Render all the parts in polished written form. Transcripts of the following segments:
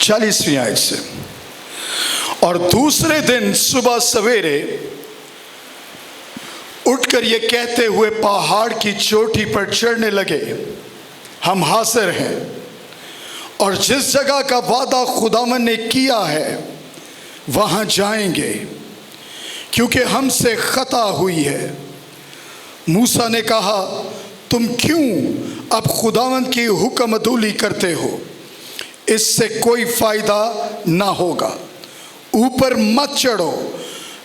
40वीं आयत से। और दूसरे दिन सुबह सवेरे उठकर ये कहते हुए पहाड़ की चोटी पर चढ़ने लगे, हम हाजिर हैं और जिस जगह का वादा खुदावन ने किया है वहां जाएंगे, क्योंकि हमसे खता हुई है। मूसा ने कहा, तुम क्यों अब खुदावन की हुक्म अदूली करते हो? इससे कोई फायदा ना होगा। ऊपर मत चढ़ो,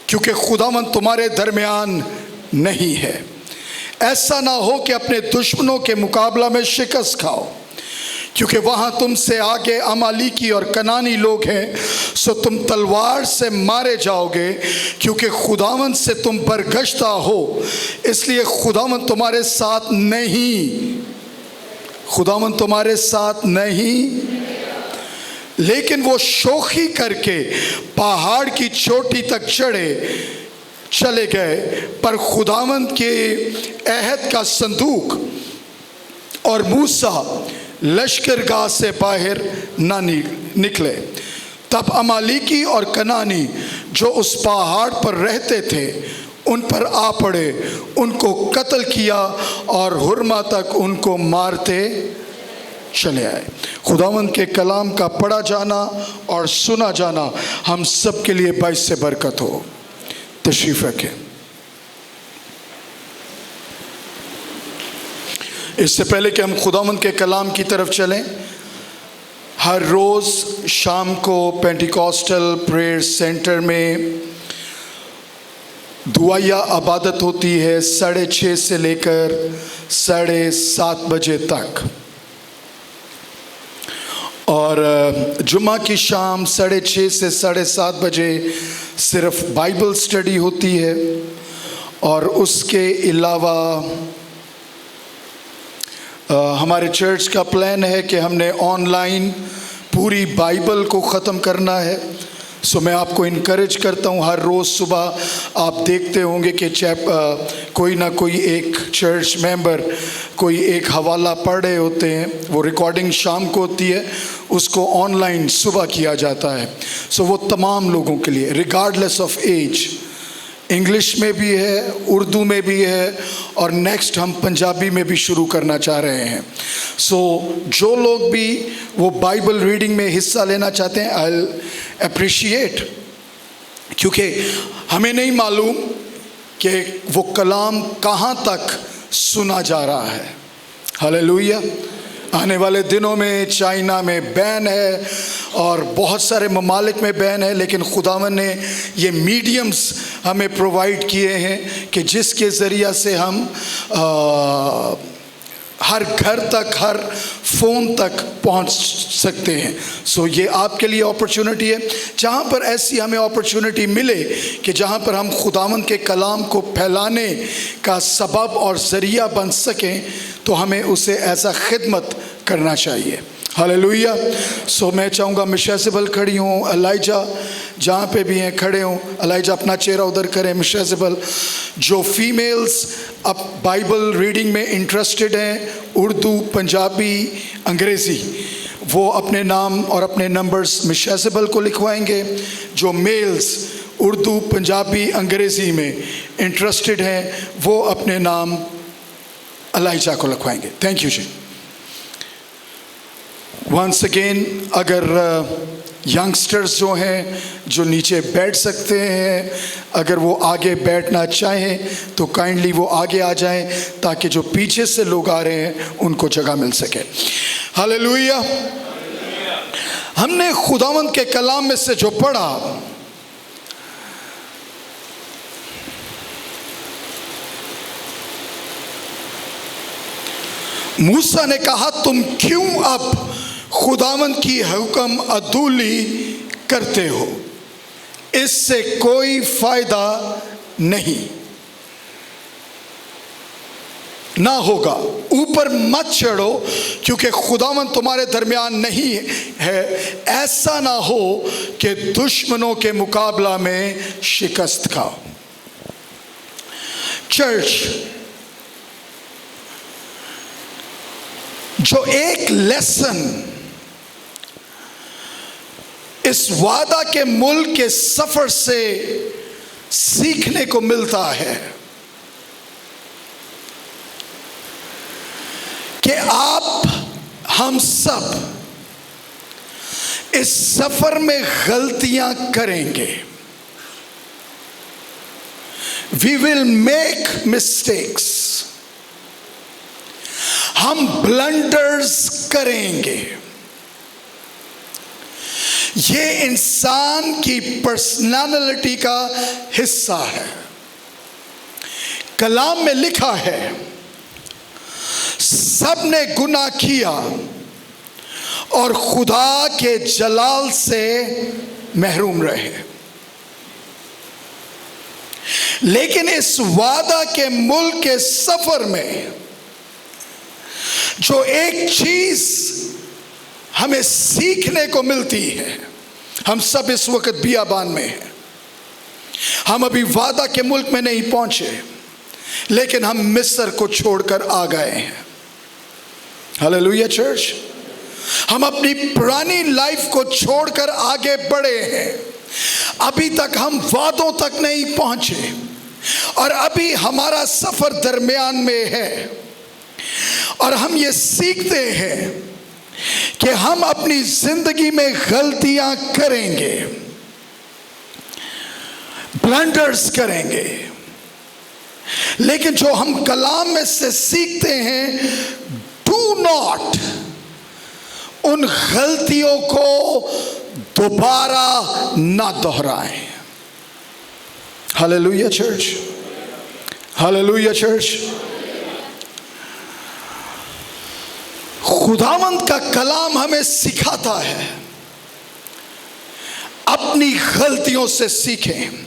क्योंकि खुदावन तुम्हारे दरमियान नहीं है। ऐसा ना हो कि अपने दुश्मनों के मुकाबला में शिकस्त खाओ, क्योंकि वहां तुमसे आगे अमालीकी और कनानी लोग हैं, सो तुम तलवार से मारे जाओगे, क्योंकि खुदावन से तुम बरगश्ता हो। इसलिए खुदावन तुम्हारे साथ नहीं, खुदावन तुम्हारे साथ नहीं। लेकिन वो शोखी करके पहाड़ की चोटी तक चले गए, पर खुदावंद के अहद का संदूक और मूसा लश्करगाह से बाहर ना निकले। तब अमालीकी और कनानी जो उस पहाड़ पर रहते थे उन पर आ पड़े, उनको कत्ल किया और हुर्मा तक उनको मारते चले आए। खुदावंद के कलाम का पढ़ा जाना और सुना जाना हम सब के लिए बाइस से बरकत हो। तशरीफ रखें। इससे पहले कि हम खुदावंद के कलाम की तरफ चलें, हर रोज़ शाम को पेंटिकॉस्टल प्रेयर सेंटर में दुआया इबादत होती है 6:30 से लेकर 7:30 बजे तक, और जुम्मा की शाम 6:30 से 7:30 बजे सिर्फ बाइबल स्टडी होती है। और उसके अलावा हमारे चर्च का प्लान है कि हमने ऑनलाइन पूरी बाइबल को ख़त्म करना है। सो मैं आपको इनकरेज करता हूँ, हर रोज़ सुबह आप देखते होंगे कि कोई ना कोई एक चर्च मेंबर कोई एक हवाला पढ़ रहे होते हैं, वो रिकॉर्डिंग शाम को होती है, उसको ऑनलाइन सुबह किया जाता है। सो वो तमाम लोगों के लिए रिगार्डलेस ऑफ एज, इंग्लिश में भी है, उर्दू में भी है, और नेक्स्ट हम पंजाबी में भी शुरू करना चाह रहे हैं। सो जो लोग भी वो बाइबल रीडिंग में हिस्सा लेना चाहते हैं, आई अप्रिशिएट, क्योंकि हमें नहीं मालूम कि वो कलाम कहाँ तक सुना जा रहा है। हालेलुया। आने वाले दिनों में चाइना में बैन है और बहुत सारे ममालिक में बैन है, लेकिन खुदावन ने ये मीडियम्स हमें प्रोवाइड किए हैं कि जिसके ज़रिया से हम हर घर तक, हर फ़ोन तक पहुंच सकते हैं। सो ये आपके लिए अपॉर्चुनिटी है। जहाँ पर ऐसी हमें अपॉर्चुनिटी मिले कि जहाँ पर हम खुदावंद के कलाम को फैलाने का सबब और ज़रिया बन सकें, तो हमें उसे ऐसा खिदमत करना चाहिए। हालेलुया। सो मैं चाहूँगा मिशेज़बल खड़ी हूँ, एलाइजा जहाँ पे भी हैं खड़े हों। एलाइजा अपना चेहरा उधर करें। मिशेज़बल, जो फीमेल्स अब बाइबल रीडिंग में इंटरेस्टेड हैं, उर्दू, पंजाबी, अंग्रेज़ी, वो अपने नाम और अपने नंबर्स मिशेज़बल को लिखवाएंगे। जो मेल्स उर्दू, पंजाबी, अंग्रेज़ी में इंटरेस्टेड हैं, वो अपने नाम एलाइजा को लिखवाएंगे। Thank you ji. Once again, अगर यंगस्टर्स जो हैं जो नीचे बैठ सकते हैं, अगर वो आगे बैठना चाहें तो काइंडली वो आगे आ जाएं, ताकि जो पीछे से लोग आ रहे हैं उनको जगह मिल सके। हालेलुया। हमने खुदावंद के कलाम में से जो पढ़ा, मूसा ने कहा, तुम क्यों अब खुदावंद की हुक्म अदूली करते हो? इससे कोई फायदा नहीं ना होगा। ऊपर मत चढ़ो, क्योंकि खुदावंद तुम्हारे दरमियान नहीं है। ऐसा ना हो कि दुश्मनों के मुकाबला में शिकस्त खाओ। चर्च, जो एक लेसन इस वादा के मुल्क के सफर से सीखने को मिलता है कि हम सब इस सफर में गलतियां करेंगे। We will make mistakes। हम ब्लंडर्स करेंगे। ये इंसान की पर्सनालिटी का हिस्सा है। कलाम में लिखा है, सब ने गुनाह किया और खुदा के जलाल से महरूम रहे। लेकिन इस वादा के मुल्क के सफर में जो एक चीज हमें सीखने को मिलती है, हम सब इस वक्त बियाबान में हैं। हम अभी वादा के मुल्क में नहीं पहुंचे, लेकिन हम मिस्र को छोड़कर आ गए हैं। Hallelujah church. हम अपनी पुरानी लाइफ को छोड़कर आगे बढ़े हैं। अभी तक हम वादों तक नहीं पहुंचे और अभी हमारा सफर दरमियान में है। और हम ये सीखते हैं कि हम अपनी जिंदगी में गलतियां करेंगे, ब्लंडर्स करेंगे। लेकिन जो हम कलाम में से सीखते हैं, डू नॉट उन गलतियों को दोबारा ना दोहराएं। Hallelujah church. Hallelujah church. खुदावंद का कलाम हमें सिखाता है अपनी गलतियों से सीखें,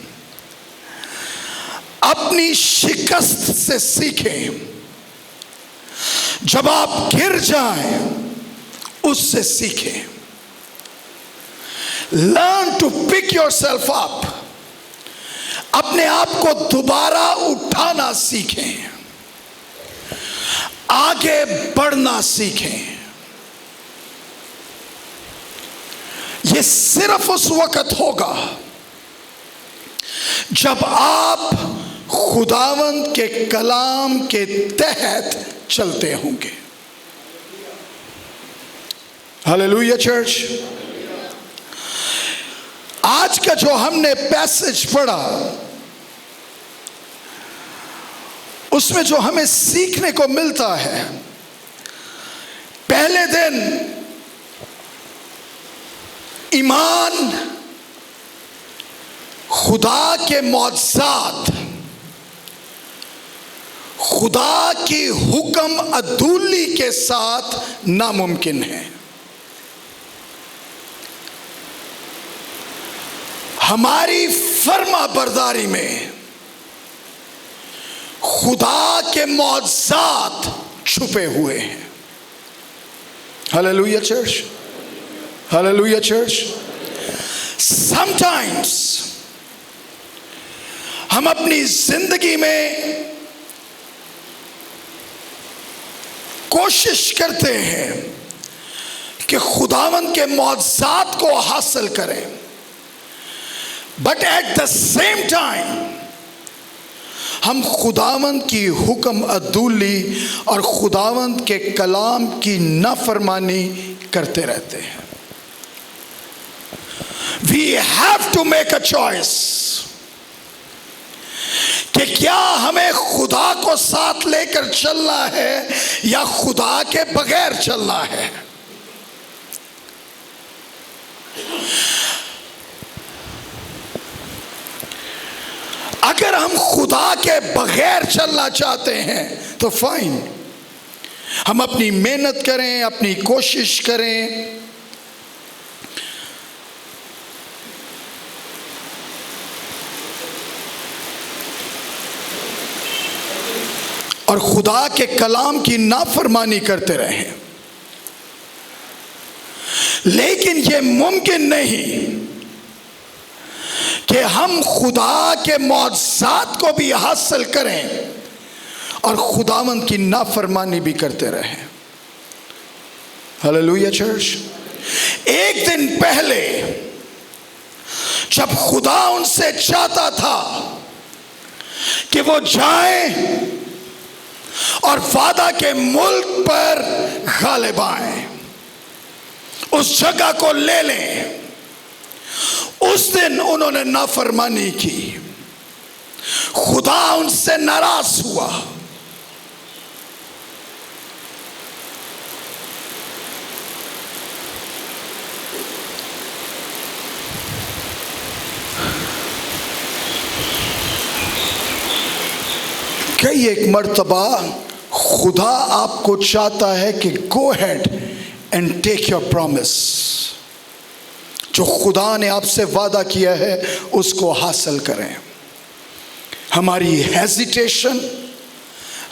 अपनी शिकस्त से सीखें। जब आप गिर जाएं उससे सीखें। Learn to pick yourself up. अपने आप को दोबारा उठाना सीखें, आगे बढ़ना सीखें। यह सिर्फ उस वक्त होगा जब आप खुदावंद के कलाम के तहत चलते होंगे। Hallelujah church. आज का जो हमने पैसेज पढ़ा, उसमें जो हमें सीखने को मिलता है, पहले दिन ईमान खुदा के मौजज़ात, खुदा की हुक्म अदूली के साथ नामुमकिन है। हमारी फर्मा बरदारी में खुदा के मौजज़ात छुपे हुए हैं। Hallelujah church. Hallelujah church. Sometimes हम अपनी जिंदगी में कोशिश करते हैं कि खुदावंद के मौजज़ात को हासिल करें, but at the same time हम खुदावंद की हुक्म अदूली और खुदावंद के कलाम की नाफरमानी करते रहते हैं। We have to make a choice कि क्या हमें खुदा को साथ लेकर चलना है या खुदा के बगैर चलना है। अगर हम खुदा के बगैर चलना चाहते हैं तो फाइन, हम अपनी मेहनत करें, अपनी कोशिश करें, और खुदा के कलाम की नाफरमानी करते रहें। लेकिन यह मुमकिन नहीं कि हम खुदा के मौजज़ात को भी हासिल करें और खुदावंद की नाफरमानी भी करते रहें। Hallelujah church. एक दिन पहले जब खुदा उनसे चाहता था कि वो जाएं और वादा के मुल्क पर गालिब आएं, उस जगह को ले लें, उस दिन उन्होंने नाफरमानी की। खुदा उनसे नाराज हुआ। कई एक मर्तबा खुदा आपको चाहता है कि go head and take your promise. जो खुदा ने आपसे वादा किया है उसको हासिल करें। हमारी हेजिटेशन,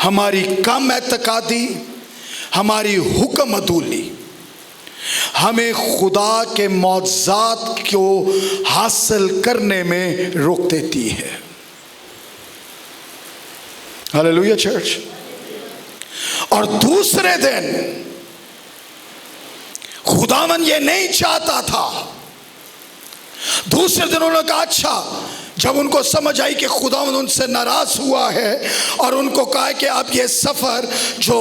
हमारी कम एतकादी, हमारी हुक्म अदूली हमें खुदा के मौज़ात को हासिल करने में रोक देती है। Hallelujah church. और दूसरे दिन खुदावन ये नहीं चाहता था। दूसरे दिन उन्होंने कहा अच्छा, जब उनको समझ आई कि खुदावन उनसे नाराज हुआ है और उनको कहा कि आप ये सफ़र जो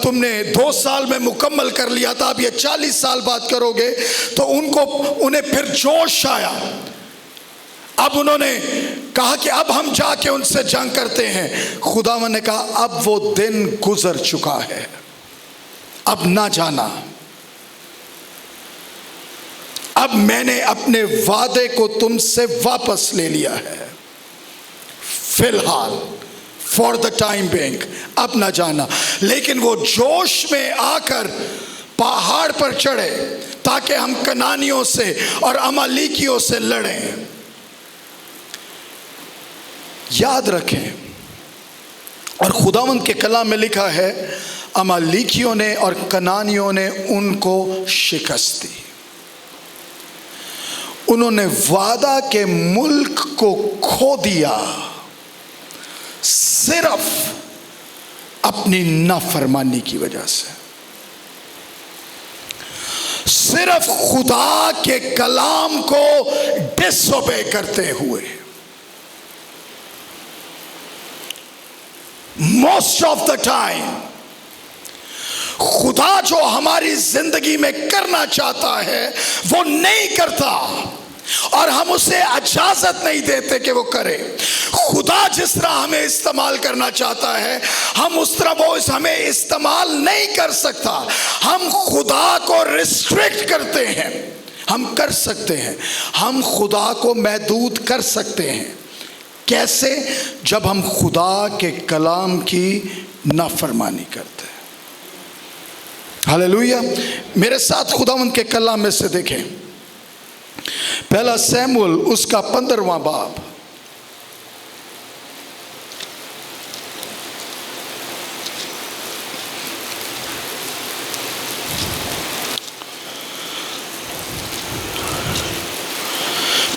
तुमने 2 साल में मुकम्मल कर लिया था, आप ये 40 साल बाद करोगे, तो उन्हें फिर जोश आया। अब उन्होंने कहा कि अब हम जाके उनसे जंग करते हैं। खुदावन ने कहा अब वो दिन गुजर चुका है, अब ना जाना। अब मैंने अपने वादे को तुमसे वापस ले लिया है। फिलहाल फॉर द टाइम बिंग अब ना जाना। लेकिन वो जोश में आकर पहाड़ पर चढ़े ताकि हम कनानियों से और अमालेकियों से लड़ें। याद रखें, और खुदावंद के कलाम में लिखा है अमालेकियों ने और कनानियों ने उनको शिकस्त दी। उन्होंने वादा के मुल्क को खो दिया सिर्फ अपनी नाफरमानी की वजह से, सिर्फ खुदा के कलाम को डिसओबे करते हुए। मोस्ट ऑफ द टाइम खुदा जो हमारी जिंदगी में करना चाहता है वो नहीं करता, और हम उसे इजाजत नहीं देते कि वो करे। खुदा जिस तरह हमें इस्तेमाल करना चाहता है, हम उस तरह वो हमें इस्तेमाल नहीं कर सकता। हम खुदा को रिस्ट्रिक्ट करते हैं। हम कर सकते हैं, हम खुदा को महदूद कर सकते हैं। कैसे? जब हम खुदा के कलाम की नाफरमानी करते हैं। हालेलुया। मेरे साथ खुदावंद के कलाम में से देखें, पहला सैमुएल उसका 15वां बाब,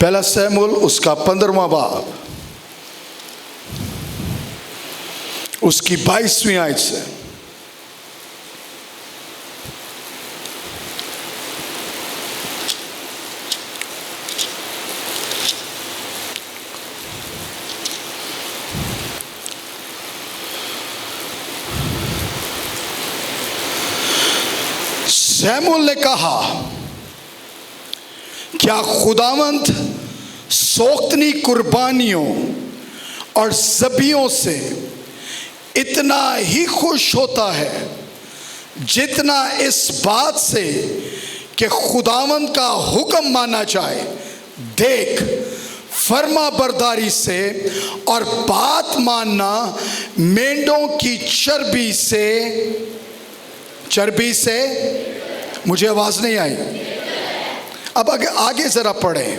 पहला सैमुएल उसका 15वां बाब उसकी 22वीं आयत से। सैमुएल ने कहा, क्या खुदावंद सोख्तनी कुर्बानियों और ज़बियों से इतना ही खुश होता है जितना इस बात से कि खुदावंद का हुक्म माना जाए? देख, फर्मा बरदारी से और बात मानना मेंढों की चर्बी से मुझे आवाज नहीं आई। अब आगे जरा पढ़ें।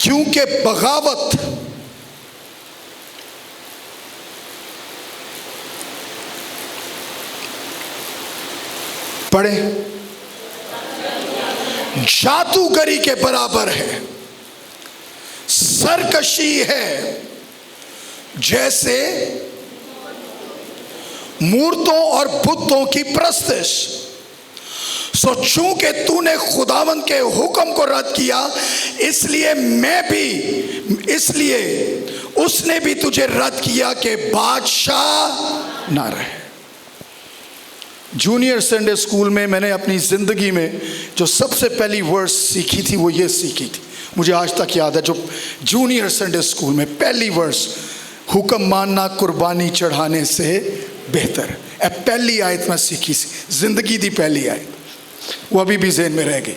क्योंकि बगावत पढ़े जादूगरी के बराबर है, सरकशी है जैसे मूर्तों और बुतों की प्रस्तिश। सो चूंकि तूने खुदावंद के हुक्म को रद्द किया, इसलिए उसने भी तुझे रद्द किया कि बादशाह ना रहे। जूनियर संडे स्कूल में मैंने अपनी ज़िंदगी में जो सबसे पहली वर्स सीखी थी वो ये सीखी थी, मुझे आज तक याद है। जो जूनियर संडे स्कूल में पहली वर्स, हुक्म मानना कुर्बानी चढ़ाने से बेहतर है। पहली आयत मैं सीखी, जिंदगी दी पहली आयत, वो अभी भी ज़हन में रह गई।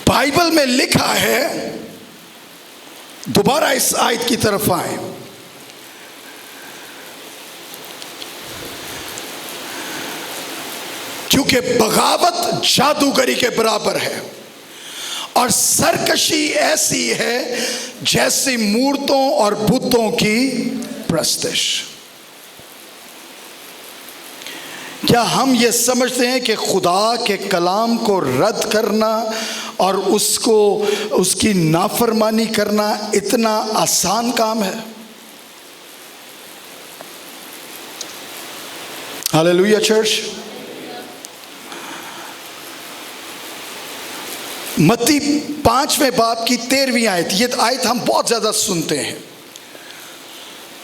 बाइबल में लिखा है, दोबारा इस आयत की तरफ आए, क्योंकि बगावत जादूगरी के बराबर है और सरकशी ऐसी है जैसी मूर्तों और बुतों की प्रस्तिश। क्या हम ये समझते हैं कि खुदा के कलाम को रद्द करना और उसकी नाफरमानी करना इतना आसान काम है? Hallelujah church. मत्ती 5वें बाब की 13वीं आयत, ये आयत हम बहुत ज़्यादा सुनते हैं।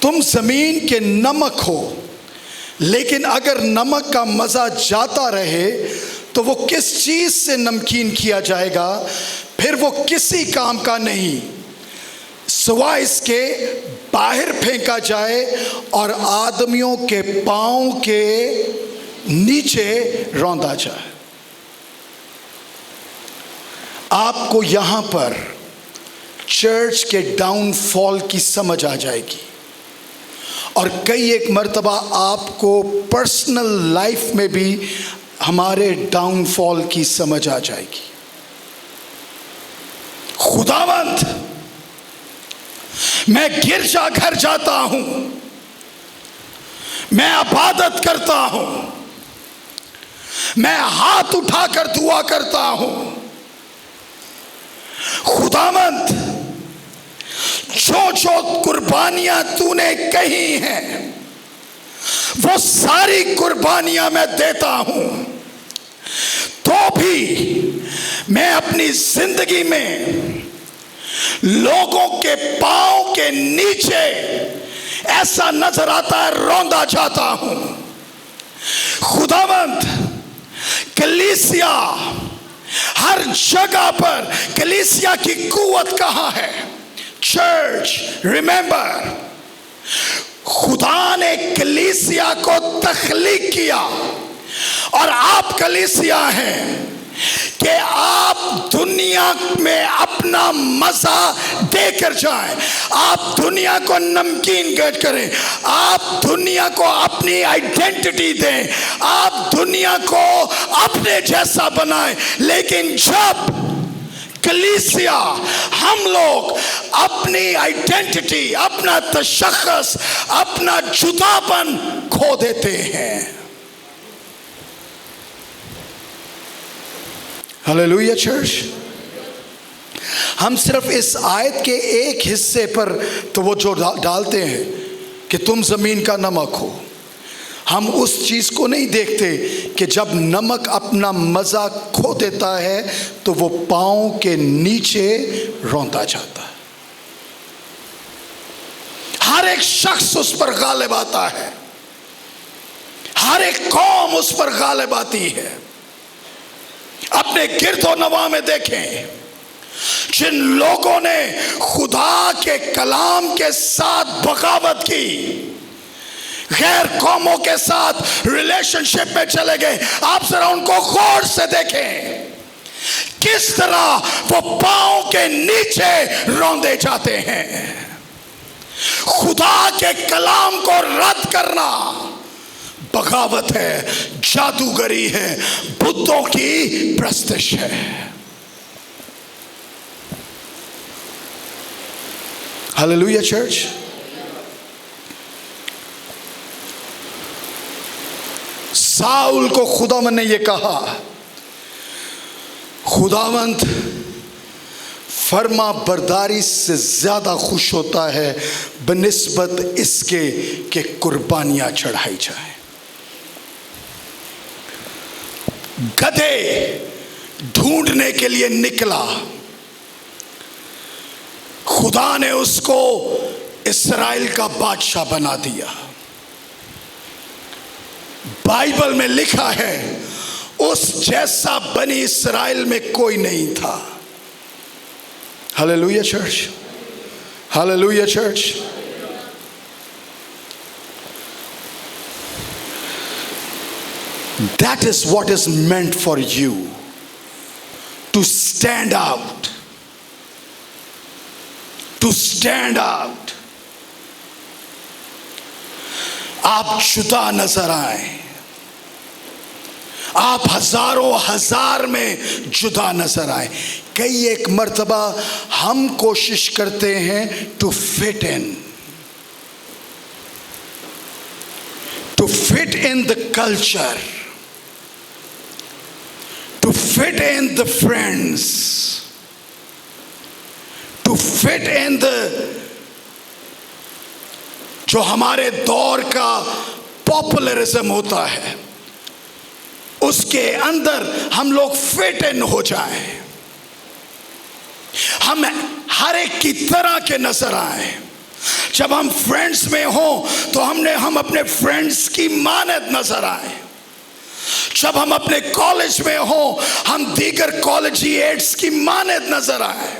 तुम ज़मीन के नमक हो, लेकिन अगर नमक का मज़ा जाता रहे तो वो किस चीज़ से नमकीन किया जाएगा? फिर वो किसी काम का नहीं, सिवाय इसके बाहर फेंका जाए और आदमियों के पाँव के नीचे रौंदा जाए। आपको यहाँ पर चर्च के डाउनफॉल की समझ आ जाएगी और कई एक मर्तबा आपको पर्सनल लाइफ में भी हमारे डाउनफॉल की समझ आ जाएगी। खुदावंद, मैं गिरजा घर जाता हूं, मैं इबादत करता हूं, मैं हाथ उठाकर दुआ करता हूं। खुदावंद, जो कुर्बानियां तूने कही हैं वो सारी कुर्बानियां मैं देता हूं, तो भी मैं अपनी जिंदगी में लोगों के पांव के नीचे ऐसा नजर आता है रौंदा जाता हूं। खुदावंद, कलीसिया हर जगह पर, कलीसिया की कुव्वत कहां है? चर्च, रिमेंबर, खुदा ने कलीसिया को तख्लीक किया और आप कलीसिया हैं कि आप दुनिया में अपना मजा देकर जाएं, आप दुनिया को नमकीन करें, आप दुनिया को अपनी आइडेंटिटी दें, आप दुनिया को अपने जैसा बनाएं। लेकिन जब कलीसिया, हम लोग अपनी आइडेंटिटी, अपना तशख्खुस, अपना जुदापन खो देते हैं। Hallelujah church. हम सिर्फ इस आयत के एक हिस्से पर तो वो जो डालते हैं कि तुम ज़मीन का नमक हो, हम उस चीज़ को नहीं देखते कि जब नमक अपना मज़ा खो देता है तो वो पाँव के नीचे रौंदा जाता है। हर एक शख्स उस पर गालिब आता है, हर एक कौम उस पर गालिब आती है। अपने गिरदो नवा में देखें, जिन लोगों ने खुदा के कलाम के साथ बगावत की, गैर कौमों के साथ रिलेशनशिप में चले गए, आप जरा उनको गौर से देखें किस तरह वो पांव के नीचे रौंदे जाते हैं। खुदा के कलाम को रद्द करना बगावत है, जादूगरी है, बुतों की प्रस्तिश है। Hallelujah church. साउल को खुदावंद ने यह कहा, खुदावंद फर्मा बरदारी से ज्यादा खुश होता है बनिस्बत इसके कि कुर्बानियां चढ़ाई जाए। गधे ढूंढने के लिए निकला, खुदा ने उसको इस्राएल का बादशाह बना दिया। बाइबल में लिखा है उस जैसा बनी इस्राएल में कोई नहीं था। Hallelujah church, hallelujah church. That is what is meant for you, to stand out, to stand out। आप जुदा नजर आए, आप हजारों हजार में जुदा नजर आए। कई एक मर्तबा हम कोशिश करते हैं to fit in, to fit in the culture, to fit in the friends, to fit in the जो हमारे दौर का पॉपुलरिज्म होता है उसके अंदर हम लोग फिट इन हो जाएं, हम हर एक की तरह के नजर आए। जब हम फ्रेंड्स में हो तो हम अपने फ्रेंड्स की मानद नजर आए। जब हम अपने कॉलेज में हो हम दीगर कॉलेजिएट्स की मानद नजर आए।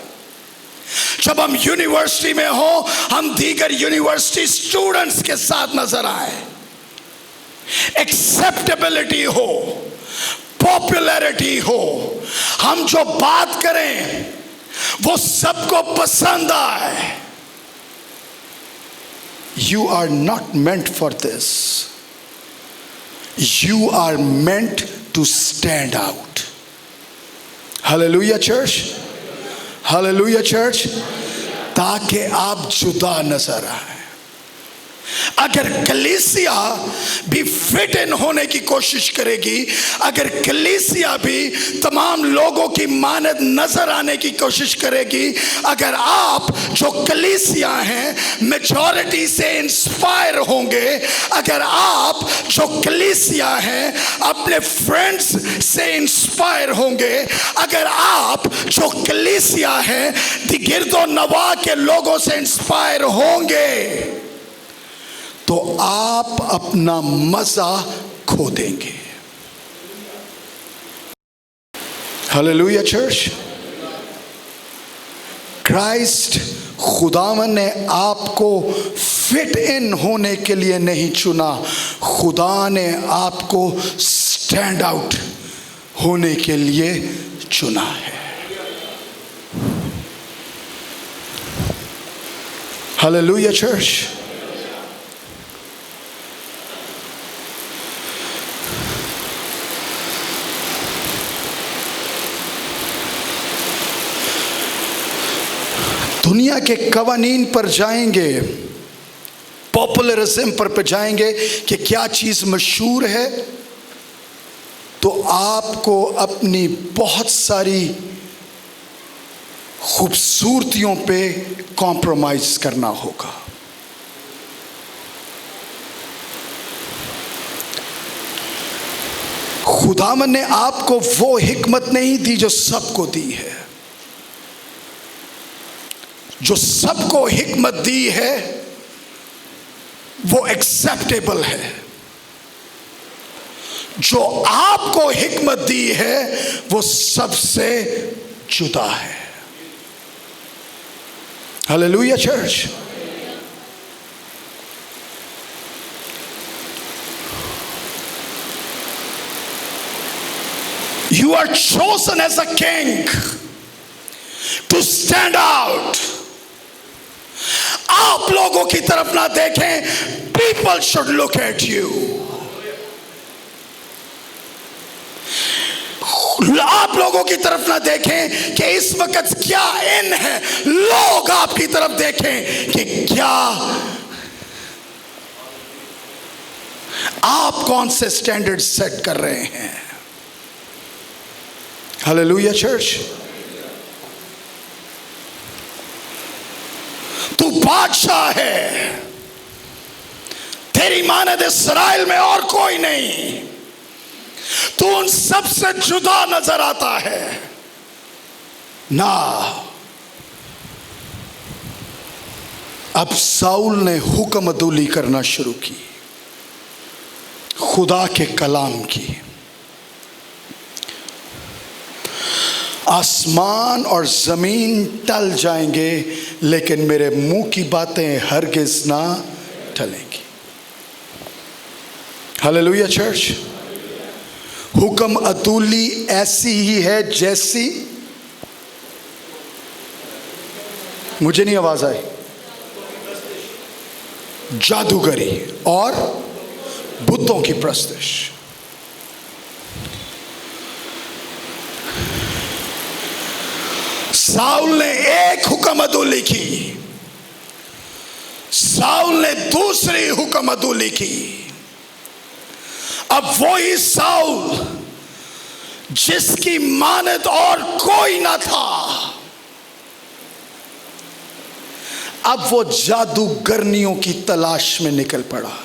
जब हम यूनिवर्सिटी में हो हम दीगर यूनिवर्सिटी स्टूडेंट्स के साथ नजर आए। एक्सेप्टेबिलिटी हो, पॉपुलैरिटी हो, हम जो बात करें वो सबको पसंद आए। You are not meant for this. You are meant to stand out. Hallelujah church, hallelujah church। ताकि आप जुदा नजर आए। अगर कलीसिया भी फिट इन होने की कोशिश करेगी, अगर कलीसिया भी तमाम लोगों की मानद नजर आने की कोशिश करेगी, अगर आप जो कलीसिया हैं मेजॉरिटी से इंस्पायर होंगे, अगर आप जो कलीसिया हैं अपने फ्रेंड्स से इंस्पायर होंगे, अगर आप जो कलीसिया हैं गिरदो नवा के लोगों से इंस्पायर होंगे तो आप अपना मजा खो देंगे। Hallelujah church. क्राइस्ट खुदावन ने आपको फिट इन होने के लिए नहीं चुना, खुदा ने आपको स्टैंड आउट होने के लिए चुना है। Hallelujah church. दुनिया के कवानीन पर जाएंगे, पॉपुलरिज्म पर जाएंगे कि क्या चीज़ मशहूर है, तो आपको अपनी बहुत सारी खूबसूरतियों पे कॉम्प्रोमाइज करना होगा। खुदावन ने आपको वो हिकमत नहीं दी जो सबको दी है। जो सबको हिकमत दी है वो एक्सेप्टेबल है, जो आपको हिकमत दी है वो सबसे जुदा है। Hallelujah church. You are chosen as a king to stand out. आप लोगों की तरफ ना देखें, people should look at you. आप लोगों की तरफ ना देखें कि इस वक्त क्या इन है, लोग आपकी तरफ देखें कि क्या आप कौन से स्टैंडर्ड सेट कर रहे हैं। Hallelujah church. तू बादशाह है, तेरी मानद इस्राएल में और कोई नहीं। तू उन सब से जुदा नजर आता है ना। अब साउल ने हुक्म अदूली करना शुरू की, खुदा के कलाम की। आसमान और जमीन टल जाएंगे, लेकिन मेरे मुंह की बातें हरगिज ना टलेंगी। Hallelujah church. हुक्म अदूली ऐसी ही है जैसी, मुझे नहीं आवाज आई, जादूगरी और बुतों की प्रस्तिश। साउल ने एक हुक्म अदूली की, साउल ने दूसरी हुक्म अदूली की। अब वही साउल जिसकी मानद और कोई ना था, अब वो जादूगरनियों की तलाश में निकल पड़ा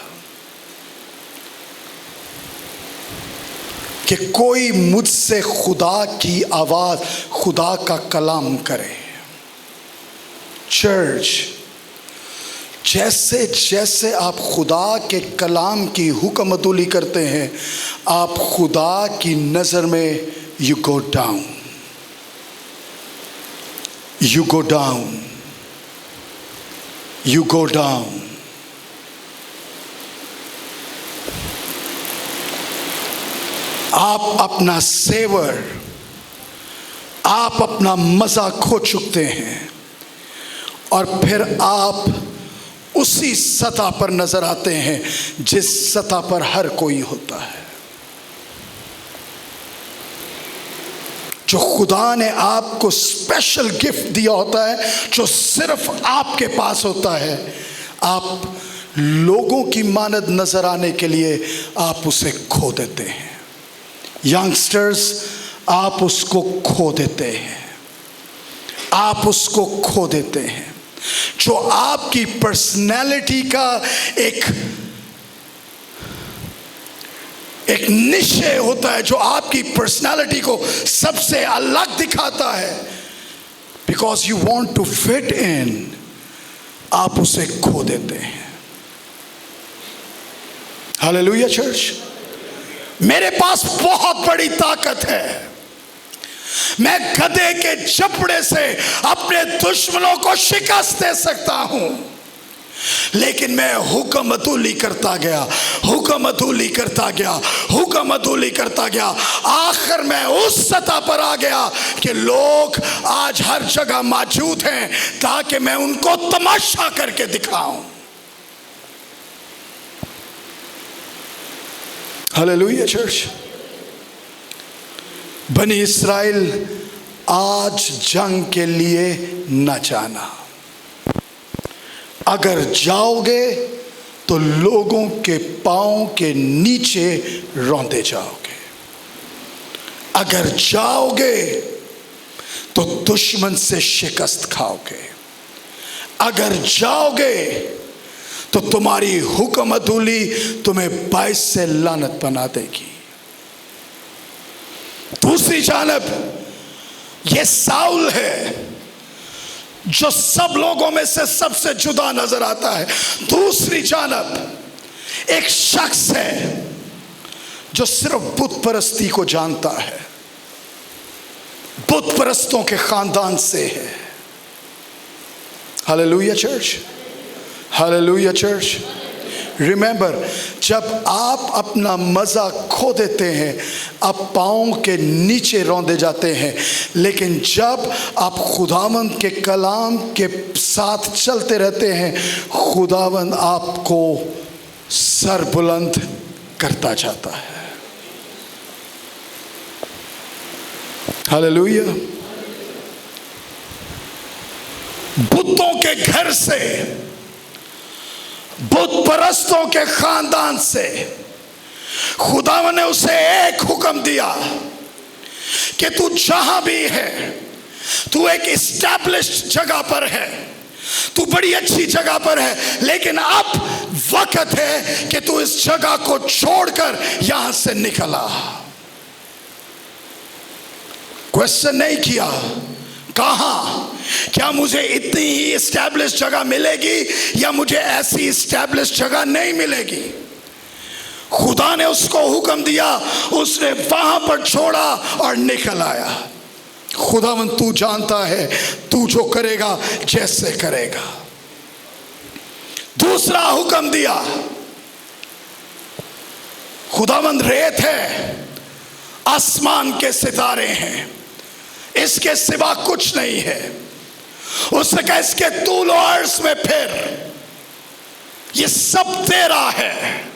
कि कोई मुझसे खुदा की आवाज, खुदा का कलाम करे। चर्च, जैसे जैसे आप खुदा के कलाम की हुक्म अदूली करते हैं, आप खुदा की नजर में you go down, you go down, you go down. आप अपना सेवर, आप अपना मजा खो चुकते हैं, और फिर आप उसी सतह पर नजर आते हैं जिस सतह पर हर कोई होता है। जो खुदा ने आपको स्पेशल गिफ्ट दिया होता है, जो सिर्फ आपके पास होता है, आप लोगों की मानद नजर आने के लिए आप उसे खो देते हैं। यंगस्टर्स, आप उसको खो देते हैं, आप उसको खो देते हैं। जो आपकी पर्सनैलिटी का एक निश्चय होता है, जो आपकी पर्सनैलिटी को सबसे अलग दिखाता है, because you want to fit in, आप उसे खो देते हैं। Hallelujah church. मेरे पास बहुत बड़ी ताकत है, मैं गधे के जबड़े से अपने दुश्मनों को शिकस्त दे सकता हूं, लेकिन मैं हुक्म अदूली करता गया, हुक्म अदूली करता गया, हुक्म अदूली करता गया। आखिर मैं उस सतह पर आ गया कि लोग आज हर जगह मौजूद हैं ताकि मैं उनको तमाशा करके दिखाऊं। Hallelujah church. बनी इस्राएल आज जंग के लिए न जाना। अगर जाओगे तो लोगों के पांव के नीचे रौंदे जाओगे। अगर जाओगे तो दुश्मन से शिकस्त खाओगे। अगर जाओगे तो तुम्हारी हुक्म अदूली तुम्हें 22 से लानत बना देगी। दूसरी जानब ये साउल है जो सब लोगों में से सबसे जुदा नजर आता है। दूसरी जानब एक शख्स है जो सिर्फ बुत परस्ती को जानता है, बुत परस्तों के खानदान से है। Hallelujah church, hallelujah church. Remember, जब आप अपना मज़ा खो देते हैं, आप पाँव के नीचे रौंदे जाते हैं, लेकिन जब आप खुदावंद के कलाम के साथ चलते रहते हैं, खुदावंद आपको सर बुलंद करता जाता है। हालेलुया। बुतों के घर से, बुत परस्तों के खानदान से खुदावन ने उसे एक हुक्म दिया कि तू जहां भी है, तू एक इस्टेब्लिश्ड जगह पर है, तू बड़ी अच्छी जगह पर है, लेकिन अब वक्त है कि तू इस जगह को छोड़कर यहां से निकला। क्वेश्चन नहीं किया कहाँ, क्या मुझे इतनी ही एस्टैब्लिश जगह मिलेगी या मुझे ऐसी एस्टैब्लिश जगह नहीं मिलेगी। खुदा ने उसको हुक्म दिया, उसने वहां पर छोड़ा और निकल आया। खुदावंद तू जानता है तू जो करेगा जैसे करेगा। दूसरा हुक्म दिया, खुदावंद रेत है, आसमान के सितारे हैं, इसके सिवा कुछ नहीं है। उसने कहा इसके तूल और अर्ज में फिर, ये सब तेरा है।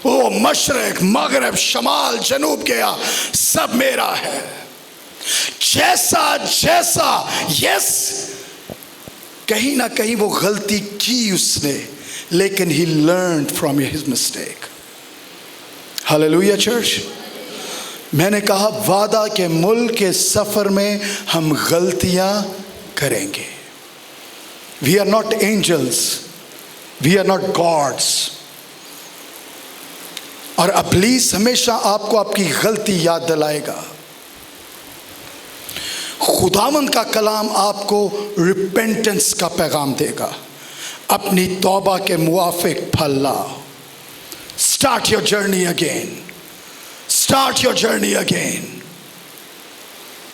वो मशरक मगरब शमाल जनूब गया, सब मेरा है। जैसा जैसा यस, कहीं ना कहीं वो गलती की उसने, लेकिन he learn from his mistake. Hallelujah church. मैंने कहा वादा के मुल्क के सफर में हम गलतियां करेंगे। We are not angels, we are not gods. और इब्लीस हमेशा आपको आपकी गलती याद दिलाएगा। खुदावंद का कलाम आपको रिपेंटेंस का पैगाम देगा, अपनी तौबा के मुआफिक फल लाओ। Start your journey again, start your journey again.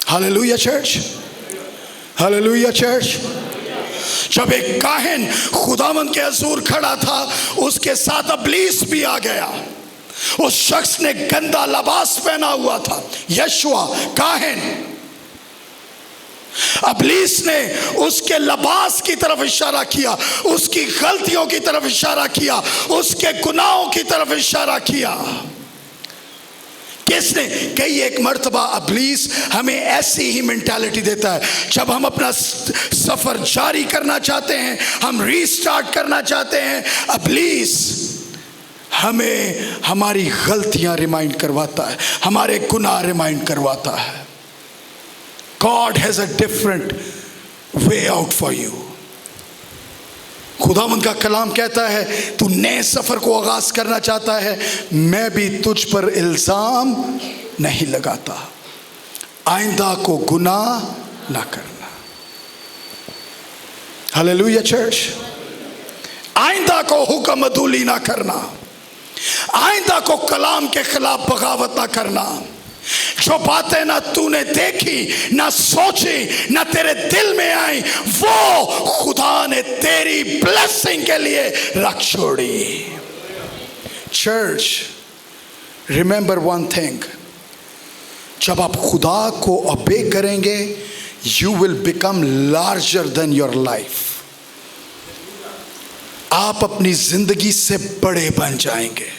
Hallelujah church, hallelujah church. जब एक काहिन खुदावंद के हजूर खड़ा था, उसके साथ इब्लीस भी आ गया। उस शख्स ने गंदा लिबास पहना हुआ था, यशुआ काहिन। इब्लीस ने उसके लिबास की तरफ इशारा किया, उसकी गलतियों की तरफ इशारा किया, उसके गुनाहों की तरफ इशारा किया। किसने? कई एक मर्तबा इब्लीस हमें ऐसी ही मेंटालिटी देता है। जब हम अपना सफर जारी करना चाहते हैं, हम रीस्टार्ट करना चाहते हैं, इब्लीस हमें हमारी गलतियां रिमाइंड करवाता है, हमारे गुनाह रिमाइंड करवाता है। God has a different way out for you. खुदावंद का कलाम कहता है तू नए सफर को आगाज करना चाहता है, मैं भी तुझ पर इल्जाम नहीं लगाता, आइंदा को गुनाह ना करना। Hallelujah church. आइंदा को हुक्म अदूली ना करना, आइंदा को कलाम के खिलाफ बगावत ना करना। जो बातें ना तूने देखी, ना सोची, ना तेरे दिल में आई, वो खुदा ने तेरी ब्लेसिंग के लिए रख छोड़ी। चर्च, रिमेंबर वन थिंग, जब आप खुदा को ओबे करेंगे, you will become larger than your life. आप अपनी जिंदगी से बड़े बन जाएंगे।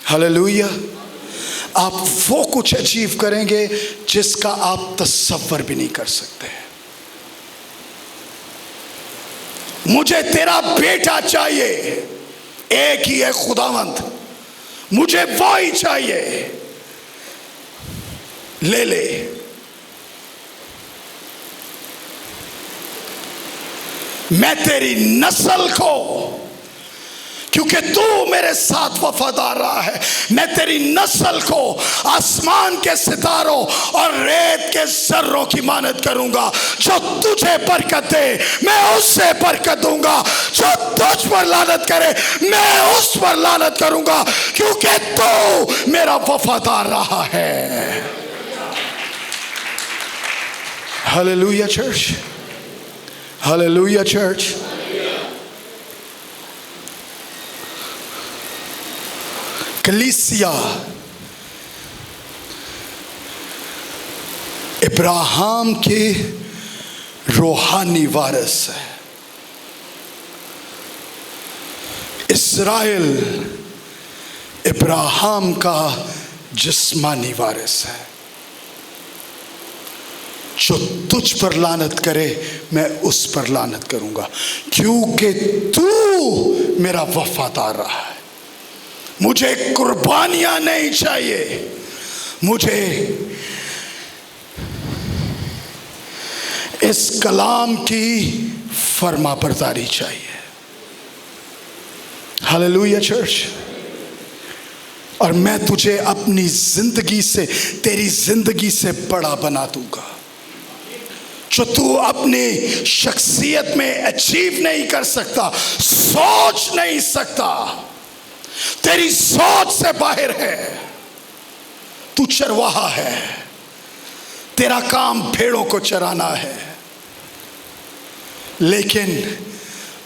हालेलुया। आप वो कुछ अचीव करेंगे जिसका आप तसव्वुर भी नहीं कर सकते। मुझे तेरा बेटा चाहिए, एक ही है खुदावंद, मुझे वो ही चाहिए, ले ले। मैं तेरी नस्ल को, क्योंकि तू मेरे साथ वफादार रहा है, मैं तेरी नस्ल को आसमान के सितारों और रेत के जर्रों की मानद करूंगा। जो तुझे बरकत दे मैं उससे बरकत दूंगा, जो तुझ पर लानत करे मैं उस पर लानत करूंगा, क्योंकि तू मेरा वफादार रहा है। Hallelujah church, hallelujah church. कलीसिया इब्राहिम के रूहानी वारिस है, इस्राएल इब्राहिम का जिस्मानी वारिस है। जो तुझ पर लानत करे मैं उस पर लानत करूंगा, क्योंकि तू मेरा वफादार रहा है। मुझे कुर्बानियां नहीं चाहिए, मुझे इस कलाम की फरमाबरदारी चाहिए। Hallelujah church. और मैं तुझे अपनी जिंदगी से, तेरी जिंदगी से बड़ा बना दूंगा। जो तू अपनी शख्सियत में अचीव नहीं कर सकता, सोच नहीं सकता, तेरी सोच से बाहर है। तू चरवाहा है, तेरा काम भेड़ों को चराना है, लेकिन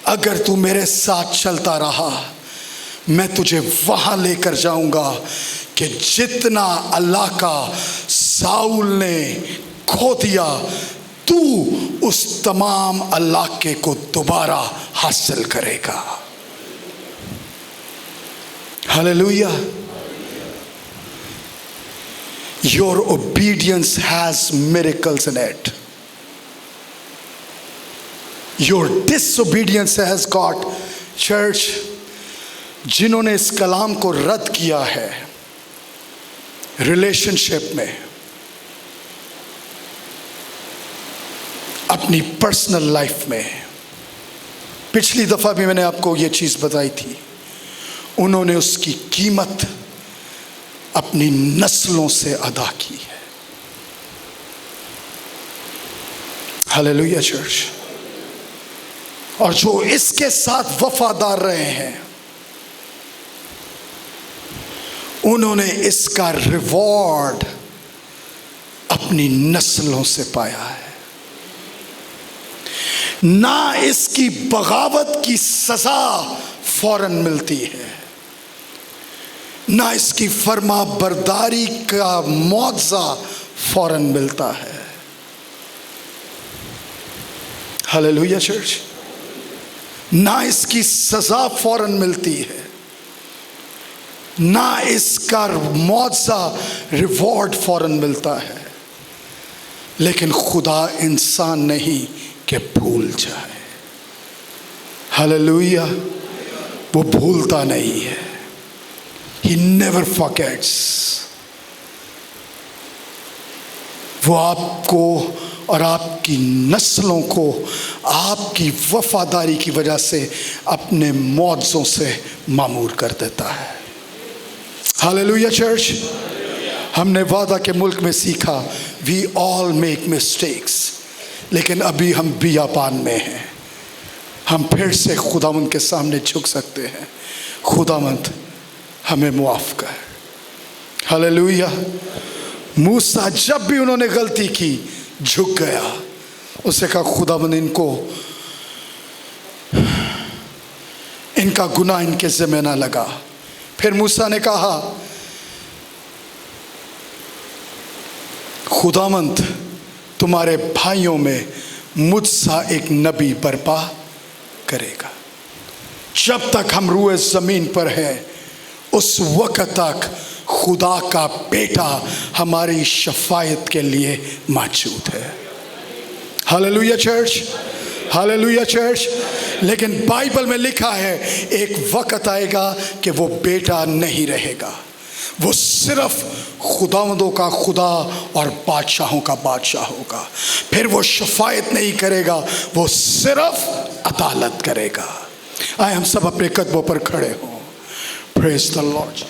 अगर तू मेरे साथ चलता रहा, मैं तुझे वहां लेकर जाऊंगा कि जितना अल्लाह का साउल ने खो दिया, तू उस तमाम अल्लाह के को दोबारा हासिल करेगा। Hallelujah. Your obedience has miracles in it. Your disobedience has got, church, जिन्होंने इस कलाम को रद्द किया है रिलेशनशिप में, अपनी पर्सनल लाइफ में, पिछली दफा भी मैंने आपको ये चीज बताई थी, उन्होंने उसकी कीमत अपनी नस्लों से अदा की है। Hallelujah church. और जो इसके साथ वफादार रहे हैं, उन्होंने इसका रिवॉर्ड अपनी नस्लों से पाया है। ना इसकी बगावत की सजा फौरन मिलती है, ना इसकी फर्मा बरदारी का मुआवजा फौरन मिलता है। Hallelujah church. ना इसकी सजा फौरन मिलती है, ना इसका मुआवजा रिवॉर्ड फौरन मिलता है, लेकिन खुदा इंसान नहीं कि भूल जाए। हालेलुया। वो भूलता नहीं है। He never forgets. वो आपको और आपकी नस्लों को आपकी वफादारी की वजह से अपने मुआवजों से मामूर कर देता है। Hallelujah church. हमने वादा के मुल्क में सीखा, वी ऑल मेक मिस्टेक्स, लेकिन अभी हम बियाबान में हैं। हम फिर से खुदावंद के सामने झुक सकते हैं, खुदावंद हमें मुआफ कर। हालेलुया। मूसा जब भी उन्होंने गलती की झुक गया, उससे कहा खुदावंद इनका गुनाह इनके ज़िम्मे ना लगा। फिर मूसा ने कहा खुदावंद तुम्हारे भाइयों में मुझसा एक नबी बर्पा करेगा। जब तक हम रूए ज़मीन पर हैं, उस वक्त तक खुदा का बेटा हमारी शफायत के लिए मौजूद है। Hallelujah church. Hallelujah church. लेकिन बाइबल में लिखा है एक वक्त आएगा कि वो बेटा नहीं रहेगा, वो सिर्फ खुदावंदों का खुदा और बादशाहों का बादशाह होगा। फिर वो शफायत नहीं करेगा, वो सिर्फ अदालत करेगा। आए हम सब अपने कदमों पर खड़े हों। Praise the Lord.